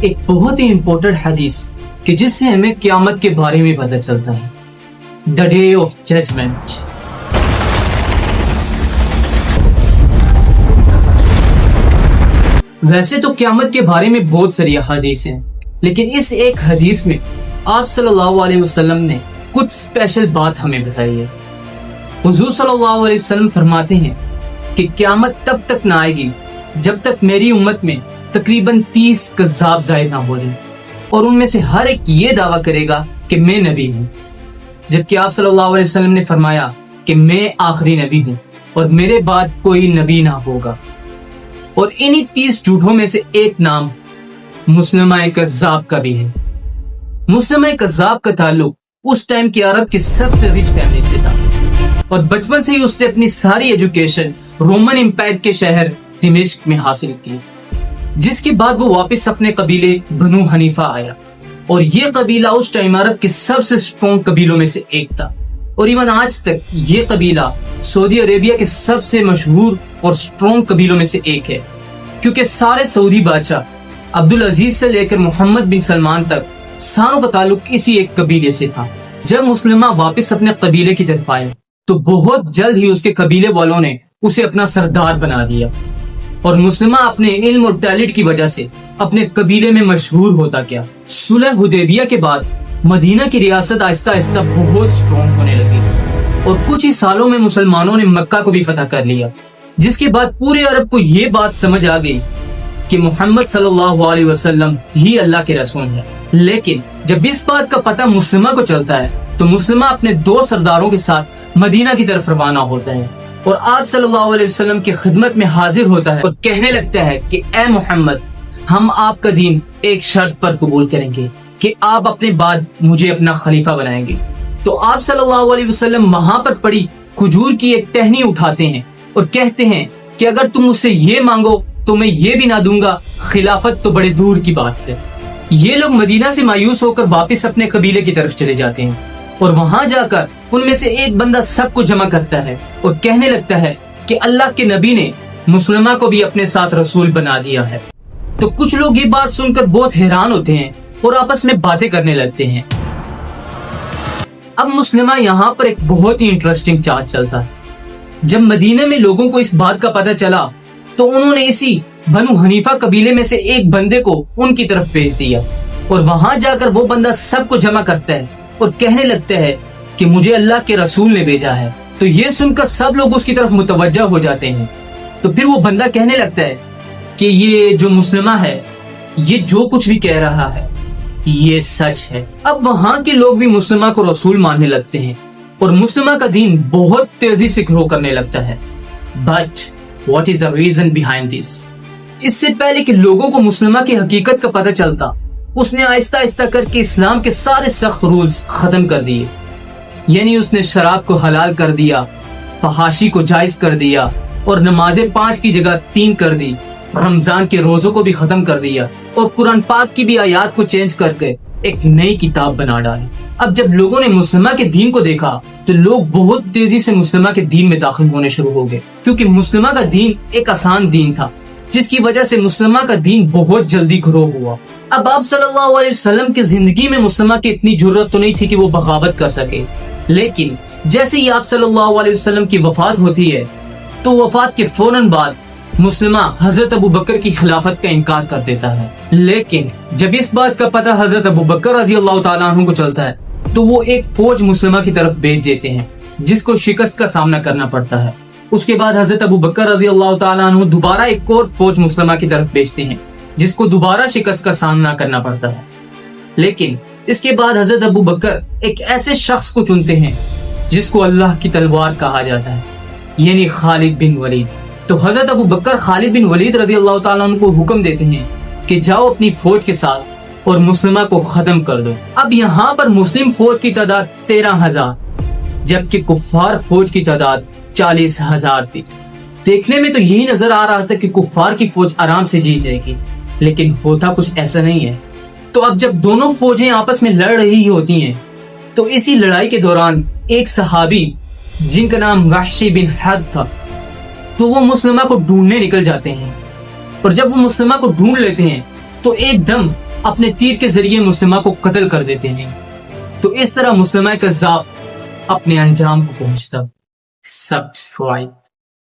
ایک بہت ہی امپورٹنٹ حدیث کہ جس سے ہمیں قیامت کے بارے میں پتہ چلتا ہے، دا ڈے آف ججمنٹ۔ ویسے تو قیامت کے بارے میں بہت ساری احادیث ہیں، لیکن اس ایک حدیث میں آپ صلی اللہ علیہ وسلم نے کچھ اسپیشل بات ہمیں بتائی ہے۔ حضور صلی اللہ علیہ وسلم فرماتے ہیں کہ قیامت تب تک نہ آئے گی جب تک میری امت میں تقریباً 30 کذاب ظاہر نہ ہو جائیں، اور ان میں سے ہر ایک یہ دعویٰ کرے گا کہ میں نبی ہوں، جبکہ آپ صلی اللہ علیہ وسلم نے فرمایا کہ میں آخری نبی ہوں اور میرے بعد کوئی نبی نہ ہوگا۔ اور انہی 30 جھوٹوں میں سے ایک نام مسلمہ کذاب کا بھی ہے۔ مسلمہ کذاب کا تعلق اس ٹائم کی عرب کی سب سے رچ فیملی سے تھا، اور بچپن سے ہی اس نے اپنی ساری ایجوکیشن رومن امپائر کے شہر دمشق میں حاصل کی، جس کے بعد وہ واپس اپنے قبیلے بنو حنیفہ آیا، اور یہ قبیلہ اس ٹائم عرب کے سب سے اسٹرونگ قبیلوں میں سے ایک تھا، اور ایون آج تک یہ قبیلہ سعودی عربیہ کے سب سے مشہور اور اسٹرونگ قبیلوں میں سے ایک ہے، کیونکہ سارے سعودی بادشاہ عبدالعزیز سے لے کر محمد بن سلمان تک ساروں کا تعلق اسی ایک قبیلے سے تھا۔ جب مسلمہ واپس اپنے قبیلے کی طرف آئے تو بہت جلد ہی اس کے قبیلے والوں نے اسے اپنا سردار بنا دیا، اور مسلمہ اپنے علم اور ٹیلنٹ کی وجہ سے اپنے قبیلے میں مشہور ہوتا گیا۔ صلح حدیبیہ کے بعد مدینہ کی ریاست آہستہ آہستہ بہت اسٹرونگ ہونے لگی، اور کچھ ہی سالوں میں مسلمانوں نے مکہ کو بھی فتح کر لیا، جس کے بعد پورے عرب کو یہ بات سمجھ آ گئی کہ محمد صلی اللہ علیہ وسلم ہی اللہ کے رسول ہے۔ لیکن جب اس بات کا پتہ مسلمہ کو چلتا ہے تو مسلمہ اپنے 2 سرداروں کے ساتھ مدینہ کی طرف روانہ ہوتا ہے، اور آپ صلی اللہ علیہ وسلم کی خدمت میں حاضر ہوتا ہے اور کہنے لگتا ہے کہ اے محمد، ہم آپ کا دین ایک شرط پر قبول کریں گے کہ آپ اپنے بعد مجھے اپنا خلیفہ بنائیں گے۔ تو آپ صلی اللہ علیہ وسلم وہاں پر پڑی کھجور کی ایک ٹہنی اٹھاتے ہیں اور کہتے ہیں کہ اگر تم مجھ سے یہ مانگو تو میں یہ بھی نہ دوں گا، خلافت تو بڑے دور کی بات ہے۔ یہ لوگ مدینہ سے مایوس ہو کر واپس اپنے قبیلے کی طرف چلے جاتے ہیں، اور وہاں جا کر ان میں سے ایک بندہ سب کو جمع کرتا ہے اور کہنے لگتا ہے کہ اللہ کے نبی نے مسلمہ کو بھی اپنے ساتھ رسول بنا دیا ہے۔ تو کچھ لوگ یہ بات سن کر بہت حیران ہوتے ہیں اور آپس میں باتیں کرنے لگتے ہیں۔ اب مسلمہ یہاں پر ایک بہت ہی انٹرسٹنگ چارج چلتا ہے۔ جب مدینہ میں لوگوں کو اس بات کا پتہ چلا تو انہوں نے اسی بنو حنیفہ قبیلے میں سے ایک بندے کو ان کی طرف بھیج دیا، اور وہاں جا کر وہ بندہ سب کو جمع کرتا ہے اور کہنے لگتا ہے کہ مجھے اللہ کے رسول نے بھیجا ہے۔ تو یہ سن کر سب لوگ اس کی طرف متوجہ ہو جاتے ہیں۔ تو پھر وہ بندہ کہنے لگتا ہے کہ یہ جو مسلمہ ہے، یہ جو کچھ بھی کہہ رہا ہے یہ سچ ہے۔ اب وہاں کے لوگ بھی مسلمہ کو رسول ماننے لگتے ہیں، اور مسلمہ کا دین بہت تیزی سے گرو کرنے لگتا ہے۔ But what is the reason behind this? اس سے پہلے کہ لوگوں کو مسلمہ کی حقیقت کا پتہ چلتا، اس نے آہستہ آہستہ کر کے اسلام کے سارے سخت رولز ختم کر دیے۔ یعنی اس نے شراب کو حلال کر دیا، فحاشی کو جائز کر دیا، اور نمازیں 5 کی جگہ 3 کر دی، رمضان کے روزوں کو بھی ختم کر دیا، اور قرآن پاک کی بھی آیات کو چینج کر کے ایک نئی کتاب بنا ڈالی۔ اب جب لوگوں نے مسلمہ کے دین کو دیکھا تو لوگ بہت تیزی سے مسلمہ کے دین میں داخل ہونے شروع ہو گئے، کیونکہ مسلمہ کا دین ایک آسان دین تھا، جس کی وجہ سے مسلمہ کا دین بہت جلدی گرو ہوا۔ اب آپ صلی اللہ علیہ وسلم کی زندگی میں مسلمہ کی اتنی جرات تو نہیں تھی کہ وہ بغاوت کر سکے، لیکن جیسے ہی آپ صلی اللہ علیہ وسلم کی وفات ہوتی ہے تو وفات کے فوراً بعد مسلمہ حضرت ابو بکر کی خلافت کا انکار کر دیتا ہے۔ لیکن جب اس بات کا پتہ حضرت ابو بکر رضی اللہ تعالیٰ عنہ کو چلتا ہے تو وہ ایک فوج مسلمہ کی طرف بھیج دیتے ہیں، جس کو شکست کا سامنا کرنا پڑتا ہے۔ اس کے بعد حضرت ابو بکر رضی اللہ تعالیٰ عنہ دوبارہ ایک اور فوج مسلمہ کی طرف بھیجتے ہیں، جس کو دوبارہ شکست کا سامنا کرنا پڑتا ہے۔ لیکن اس کے بعد حضرت ابو بکر ایک ایسے شخص کو چنتے ہیں جس کو اللہ کی تلوار کہا جاتا ہے، یعنی خالد بن ولید۔ تو حضرت ابو بکر خالد بن ولید رضی اللہ تعالیٰ عنہ کو حکم دیتے ہیں کہ جاؤ اپنی فوج کے ساتھ اور مسلمہ کو ختم کر دو۔ اب یہاں پر مسلم فوج کی تعداد 13,000 جبکہ کفار فوج کی تعداد 40,000 تھی۔ دیکھنے میں تو یہی نظر آ رہا تھا کہ کفار کی فوج آرام سے جیت جائے گی، لیکن ہوتا کچھ ایسا نہیں ہے۔ تو اب جب دونوں فوجیں آپس میں لڑ رہی ہوتی ہیں تو اسی لڑائی کے دوران ایک صحابی جن کا نام وحشی بن حرب تھا، تو وہ مسلمہ کو ڈھونڈنے نکل جاتے ہیں، اور جب وہ مسلمہ کو ڈھونڈ لیتے ہیں تو ایک دم اپنے تیر کے ذریعے مسلمہ کو قتل کر دیتے ہیں تو اس طرح مسلمہ کذاب اپنے انجام کو پہنچتا. سبسکرائب